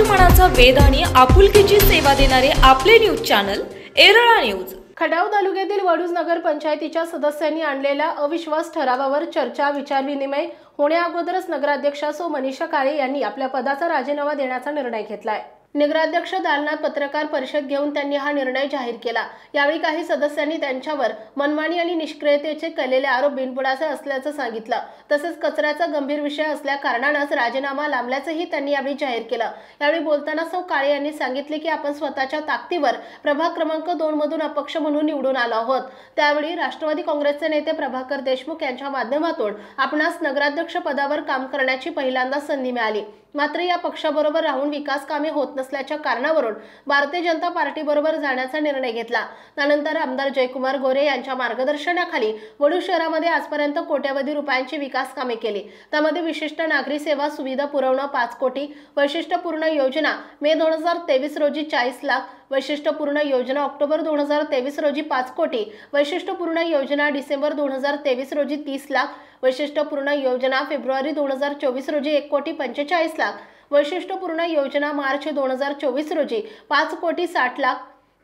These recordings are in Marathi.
मराठमोळ्याचा वेध आणि आपुलकीची सेवा देणारे आपले news channel Erala news. Khatav तालुक्यातील वडूज नगर पंचायतीच्या सदस्यांनी आणलेल्या अविश्वास ठरावावर चर्चा विचारविनिमय होण्याअगोदरच नगराध्यक्षा सौ मनीषा काळे यांनी आपल्या पदाचा राजीनामा देण्याचा निर्णय घेतलाय। नगराध्यक्ष दालनात पत्रकार परिषद घेऊन त्यांनी हा निर्णय जाहीर केला। यावेळी काही सदस्यांनी त्यांच्यावर मनमानी आणि निष्क्रियतेचे केलेले आरोप बिनबुडाचे असल्याचं सांगितलं। तसेच कचऱ्याचा गंभीर विषय असल्या कारणानंच राजीनामा लांबल्याचंही त्यांनी यावेळी जाहीर केलं। यावेळी बोलताना सौ काळे यांनी सांगितले की आपण स्वतःच्या ताकदीवर प्रभाग क्रमांक 2 मधून अपक्ष म्हणून निवडून आलो आहोत। त्यावेळी राष्ट्रवादी काँग्रेसचे नेते प्रभाकर देशमुख यांच्या माध्यमातून आपणास नगराध्यक्ष पदावर काम करण्याची पहिल्यांदा संधी मिळाली। मात्र या पक्षाबरोबर राहून विकास कामे होत नसल्याच्या कारणावरून भारतीय जनता पार्टी बरोबर जाण्याचा निर्णय घेतला। त्यानंतर आमदार जयकुमार गोरे यांच्या मार्गदर्शनाखाली वडूज शहरामध्ये आजपर्यंत कोट्यवधी रुपयांची विकास कामे केली। त्यामध्ये विशिष्ट नागरी सेवा सुविधा पुरवणं 5 कोटी, वैशिष्ट्यपूर्ण योजना मे 2023 रोजी 40 लाख, वैशिष्ट्यपूर्ण योजना ऑक्टोबर 2023 रोजी 5 कोटी, वैशिष्ट्यपूर्ण योजना डिसेंबर 2023 रोजी 30 लाख, वैशिष्ट्यपूर्ण योजना फेब्रुवारी 2024 रोजी 1 कोटी 45 लाख, वैशिष्ट्यपूर्ण योजना मार्च 2024 रोजी 5 कोटी 60 लाख,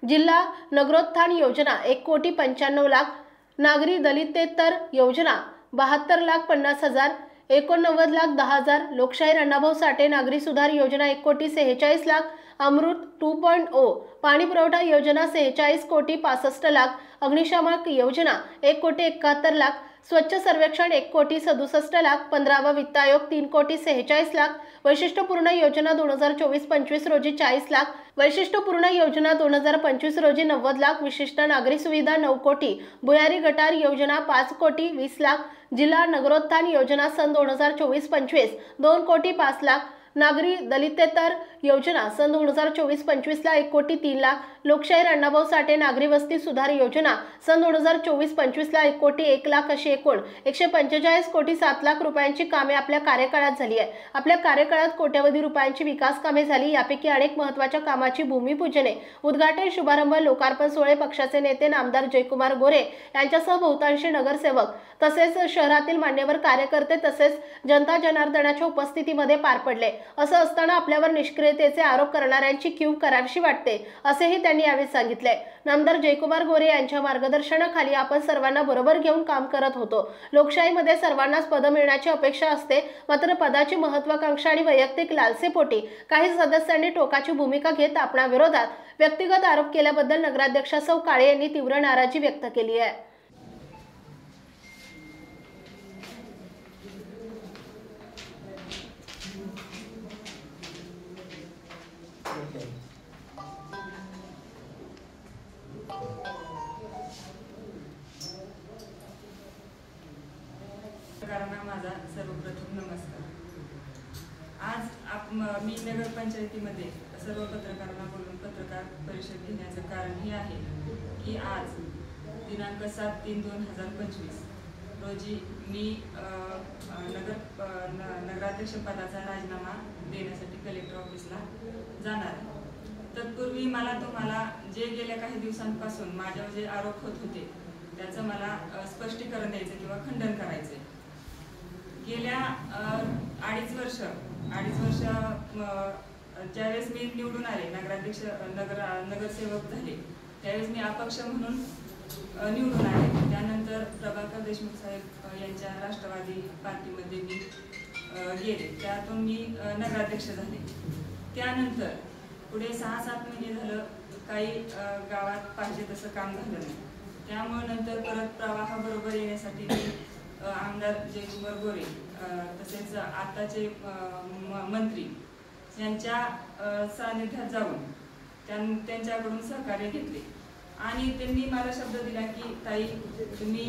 जिल्हा नगरोत्थान योजना 1 कोटी 95 लाख, नागरी दलितेतर योजना 72 लाख 50 हजार, 89 लाख 10 हजार, लोकशाहीर अण्णाभाऊ साठे नागरी सुधार योजना 1 कोटी 46 लाख, अमृत 2.0 पाणी पुरवठा योजना 46 कोटी 65 लाख, अग्निशामक योजना 1 कोटी 71 लाख, स्वच्छ सर्वेक्षण 1 कोटी 67 लाख, 15वा वित्त आयोग 3 कोटी 46 लाख, वैशिष्ट्यपूर्ण योजना 2024-25 रोजी 40 लाख, वैशिष्ट्यपूर्ण योजना 2025 रोजी 90 लाख, विशिष्ट नागरी सुविधा 9 कोटी, भुयारी गटार योजना 5 कोटी 20 लाख, जिल्हा नगरोत्थान योजना सन 2024-25 2 कोटी 5 लाख, नागरी दलितेतर योजना सन 2024-25 ला 1 कोटी 3 लाख, लोकशाहीर अण्णाभाऊ साठे नागरी वस्ती सुधार योजना सन 2024-25 ला 1 कोटी 1 लाख अशी एकूण 145 कोटी 7 लाख रुपयांची कामे आपल्या कार्यकाळात झाली आहे। आपल्या कार्यकाळात कोट्यवधी रुपयांची विकास कामे झाली। यापैकी अनेक महत्त्वाच्या कामाची भूमिपूजने, उद्घाटन, शुभारंभ, लोकार्पण सोहळे पक्षाचे नेते नामदार जयकुमार गोरे यांच्यासह बहुतांशी नगरसेवक तसेच शहरातील मान्यवर कार्यकर्ते तसेच जनता जनार्दनाच्या उपस्थितीमध्ये पार पडले। असं असताना आपल्यावर निष्क्रियतेचे आरोप करणाऱ्यांची क्यू करारशी वाटते असेही त्यांनी यावेळी सांगितले। नामदार जयकुमार गोरे यांच्या मार्गदर्शनाखाली आपण सर्वांना बरोबर घेऊन काम करत होतो। लोकशाहीमध्ये सर्वांनाच पद मिळण्याची अपेक्षा असते, मात्र पदाची महत्त्वाकांक्षा आणि वैयक्तिक लालसेपोटी काही सदस्यांनी टोकाची भूमिका घेत आपणाविरोधात व्यक्तिगत आरोप केल्याबद्दल नगराध्यक्षा सौ काळे यांनी तीव्र नाराजी व्यक्त केली आहे। माझा सर्वप्रथम नमस्कार। आज मी नगर पंचायतीमध्ये सर्व पत्रकारांना बोलून पत्रकार परिषद घेण्याचं कारण हे आहे की आज दिनांक 7/3/2025 रोजी मी नगराध्यक्ष पदाचा राजीनामा देण्यासाठी कलेक्टर ऑफिसला जाणार आहे। तत्पूर्वी मला तुम्हाला जे गेल्या काही दिवसांपासून माझ्यावर जे आरोप होत होते त्याचं मला स्पष्टीकरण द्यायचं किंवा खंडन करायचं। गेल्या अडीच वर्ष ज्यावेळेस मी निवडून आले, नगरसेवक झाले, त्यावेळेस मी अपक्ष म्हणून निवडून आले। त्यानंतर प्रभाकर देशमुख साहेब यांच्या राष्ट्रवादी पार्टीमध्ये मी गेले, त्यातून मी नगराध्यक्ष झाले। त्यानंतर पुढे 6-7 महिने झालं काही गावात पाहिजे तसं काम झालं नाही। त्यामुळे नंतर परत प्रवाहाबरोबर येण्यासाठी मी आमदार जयकुमार गोरे तसेच आताचे मंत्री यांच्या सानिध्यात जाऊन त्यांच्याकडून सहकार्य घेतले आणि त्यांनी मला शब्द दिला की ताई, तुम्ही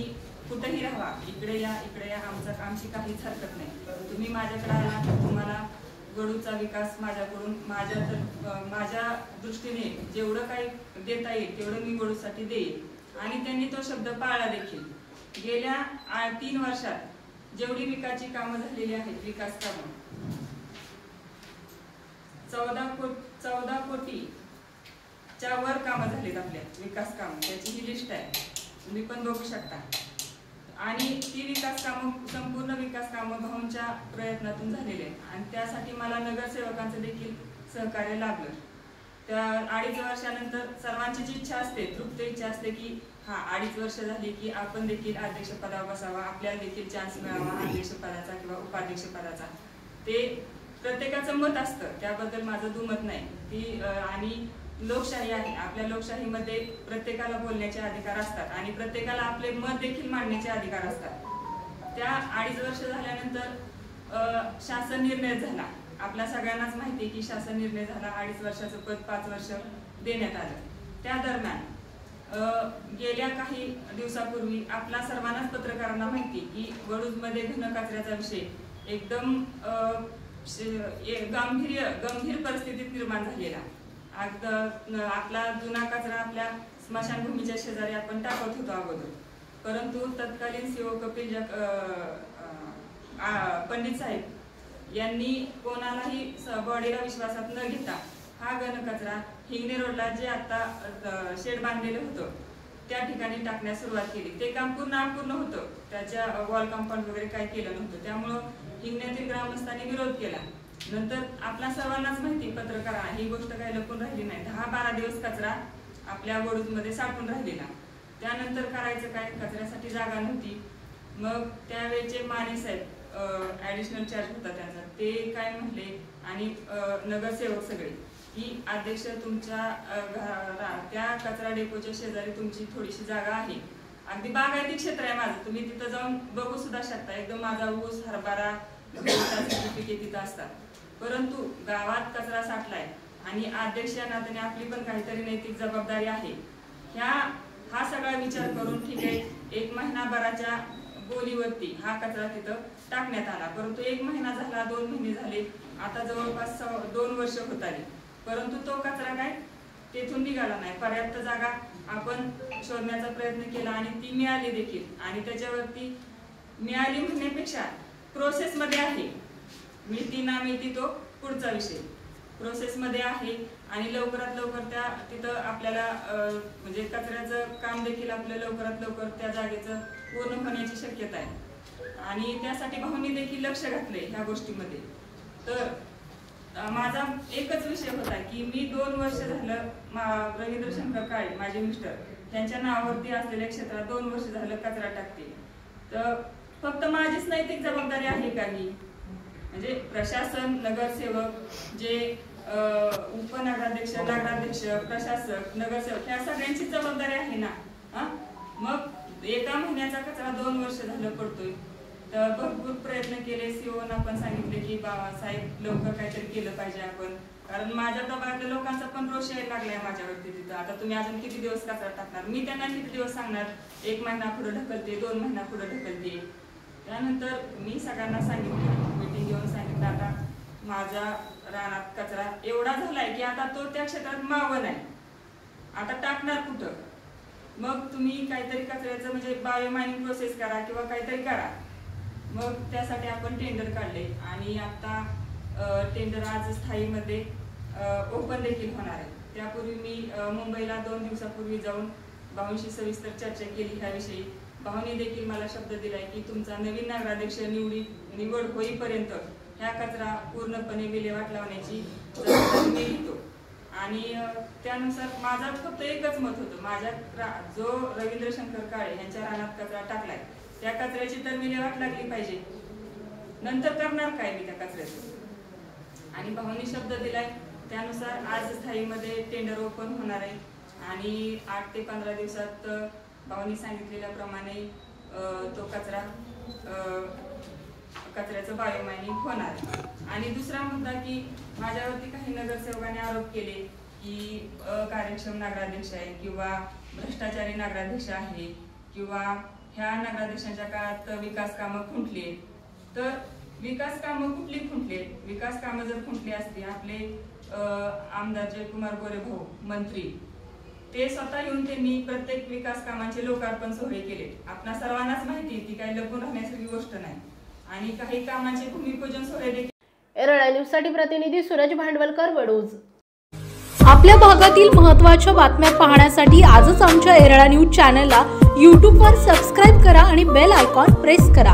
कुठेही राहा, इकडे या आमची काहीच हरकत नाही। तुम्ही माझ्याकडे आला तर तुम्हाला वडूचा विकास माझ्याकडून माझ्या दृष्टीने जेवढं काही देता येईल तेवढं मी वडूसाठी देईल आणि त्यांनी तो शब्द पाळला देखील। गेल्या 3 वर्षात जेवढी विकासची कामं झालेली आहेत, विकास कामं 14 कोटीच्या वर कामं झालीत आपल्या विकास कामं, त्याची ही लिस्ट आहे, तुम्ही पण बघू शकता। आणि ती विकास कामं संपूर्ण विकास कामं भाऊंच्या प्रयत्नातून झालेली आहेत आणि त्यासाठी मला नगरसेवकांचं देखील सहकार्य लाभलं. त्या 2.5 वर्षानंतर सर्वांची जी इच्छा असते, तृप्त इच्छा असते की 2.5 वर्ष झाली की आपण देखील अध्यक्षपदावर बसावा, आपल्याला देखील चान्स मिळावा अध्यक्षपदाचा किंवा उपाध्यक्षपदाचा. ते प्रत्येकाचं मत असतं, त्याबद्दल माझं दुमत नाही. ती आणि लोकशाही आहे. आपल्या लोकशाहीमध्ये प्रत्येकाला बोलण्याचे अधिकार असतात आणि प्रत्येकाला आपले मत देखील मांडण्याचे अधिकार असतात. त्या 2.5 वर्ष झाल्यानंतर शासन निर्णय झाला. आपल्या सगळ्यांनाच माहिती की शासन निर्णय झाला, 2.5 वर्षाचं पद 5 वर्ष देण्यात आलं. त्या दरम्यान गेल्या काही दिवसापूर्वी आपल्या सर्वांनाच पत्रकारांना माहिती की वडूजमध्ये घनकचऱ्याचा विषय एकदम गंभीर परिस्थितीत निर्माण झालेला. आपला जुना कचरा आपल्या स्मशानभूमीच्या शेजारी आपण टाकत होतो अगोदर, परंतु तत्कालीन सीओ कपिल पंडित साहेब यांनी कोणालाही बॉडीला विश्वासात न घेता हा घनकचरा हिंगणे रोडला जे आता शेड बांधलेलं होतं त्या ठिकाणी टाकण्यास सुरुवात केली. ते काम अपूर्ण होतं, त्याच्या वॉल कंपाऊंड वगैरे काय केलं नव्हतं. त्यामुळं हिंगण्यातील ग्रामस्थांनी विरोध केला. नंतर आपल्या सर्वांनाच माहिती, पत्रकारांना ही गोष्ट काही लपून राहिली नाही, 10-12 दिवस कचरा आपल्या वडूजमध्ये साठून राहिलेला. त्यानंतर करायचं काय, कचऱ्यासाठी जागा नव्हती. मग त्यावेळेचे माने साहेब ऍडिशनल चार्ज होता त्यांचा, ते काय म्हटले आणि नगरसेवक सगळे की अध्यक्ष तुमच्या त्या कचरा डेपोच्या शेजारी तुमची थोडीशी जागा आहे, अगदी बागायती क्षेत्र आहे माझं, तुम्ही तिथं जाऊन बघू सुद्धा शकता. एकदम माझा ऊस, हरभरा, पिके तिथं असतात. परंतु गावात कचरा साठलाय आणि अध्यक्ष या नात्याने आपली पण काहीतरी नैतिक जबाबदारी आहे. हा सगळा विचार करून ठीक आहे, 1 महिनाभराच्या बोलीवरती हा कचरा तिथं टाकण्यात आला. परंतु 1 महिना झाला, 2 महिने झाले, आता जवळपास 2 वर्ष होत आली, परंतु तो कचरा काय तेथून निघाला नाही. पर्याप्त जागा आपण शोधण्याचा प्रयत्न केला आणि ती मिळाली देखील. आणि त्याच्यावरती मिळाली म्हणण्यापेक्षा प्रोसेसमध्ये आहे, मिळती ना मिळती तो पुढचा विषय. प्रोसेसमध्ये आहे आणि लवकरात लवकर तिथं आपल्याला म्हणजे कचऱ्याचं काम देखील आपलं लवकरात लवकर त्या जागेचं पूर्ण होण्याची शक्यता आहे. आणि त्यासाठी भाऊंनी देखील लक्ष घातले ह्या गोष्टीमध्ये. तर माझा एकच विषय होता की मी 2 वर्ष झालं रवींद्र शंकर काळे माझे मिस्टर त्यांच्या नावावरती असलेल्या क्षेत्रात 2 वर्ष झालं कचरा टाकते. तर फक्त माझीच नैतिक जबाबदारी आहे का ही? म्हणजे प्रशासन, नगरसेवक, जे उपनगराध्यक्ष, नगराध्यक्ष, प्रशासक, नगरसेवक ह्या सगळ्यांची जबाबदारी आहे ना. मग एका महिन्याचा कचरा 2 वर्ष झालं पडतोय. तर भरपूर प्रयत्न केले, सीओना पण सांगितले की बाबासाहेब लवकर काहीतरी केलं पाहिजे आपण, कारण माझ्या दबावातल्या लोकांचा पण रोष यायला लागलाय माझ्यावरती तिथं. आता तुम्ही अजून किती दिवस कचरा टाकणार? मी त्यांना किती दिवस सांगणार? 1 महिना पुढे ढकलते, 2 महिना पुढे ढकलते. त्यानंतर मी सगळ्यांना सांगितलं, मीटिंग घेऊन सांगितलं, आता माझ्या रानात कचरा एवढा झालाय की आता तो त्या क्षेत्रात मावं नाही, आता टाकणार कुठं? मग तुम्ही काहीतरी कचऱ्याचं म्हणजे बायोमायनिंग प्रोसेस करा किंवा काहीतरी करा. मग त्यासाठी आपण टेंडर काढले आणि आता टेंडर आज स्थायीमध्ये ओपन देखील होणार आहे. त्यापूर्वी मी मुंबईला 2 दिवसापूर्वी जाऊन भाऊंशी सविस्तर चर्चा केली ह्याविषयी. भाऊंनी देखील मला शब्द दिलाय की तुमचा नवीन नगराध्यक्ष निवड होईपर्यंत ह्या कचरा पूर्णपणे विल्हेवाट लावण्याची जबाबदारी मी घेतो. आणि त्यानुसार माझं फक्त एकच मत होतं, माझ्या जो रवींद्र शंकर काळे यांच्या रानात कचरा टाकलाय त्या कचऱ्याची तर विल्हेवाट लागली पाहिजे. नंतर करणार काय मी त्या कचऱ्याचं? आणि भाऊंनी शब्द दिलाय त्यानुसार आज स्थायीमध्ये टेंडर ओपन होणार आहे आणि 8 ते 15 दिवसात भाऊंनी सांगितलेल्याप्रमाणे तो कचऱ्याचं बायोमायनिंग होणार आहे. आणि दुसरा मुद्दा की माझ्यावरती काही नगरसेवकांनी आरोप केले की कार्यक्षम नगराध्यक्ष आहे किंवा भ्रष्टाचारी नगराध्यक्ष आहे किंवा ह्या नगराध्यक्षांच्या काळात विकास कामं खुंटली. तर विकास कामं कुठली खुंटली? विकास कामं जर खुंटली असती, आपले आमदार जयकुमार गोरे भाऊ मंत्री ते स्वतः येऊन त्यांनी प्रत्येक विकास कामांचे लोकार्पण सोहळे केले. आपल्या सर्वांनाच माहिती, ती काही लपून राहण्यासारखी गोष्ट नाही. आणि काही कामांचे भूमिपूजन सोहळे देखील. एरळा न्यूजसाठी प्रतिनिधी सूरज भांडवलकर, वडूज. आपल्या भागातील महत्त्वाच्या बातम्या पाहण्यासाठी आजच आमच्या एरळा न्यूज चॅनलला YouTube वर सबस्क्राईब करा आणि बेल आयकॉन प्रेस करा.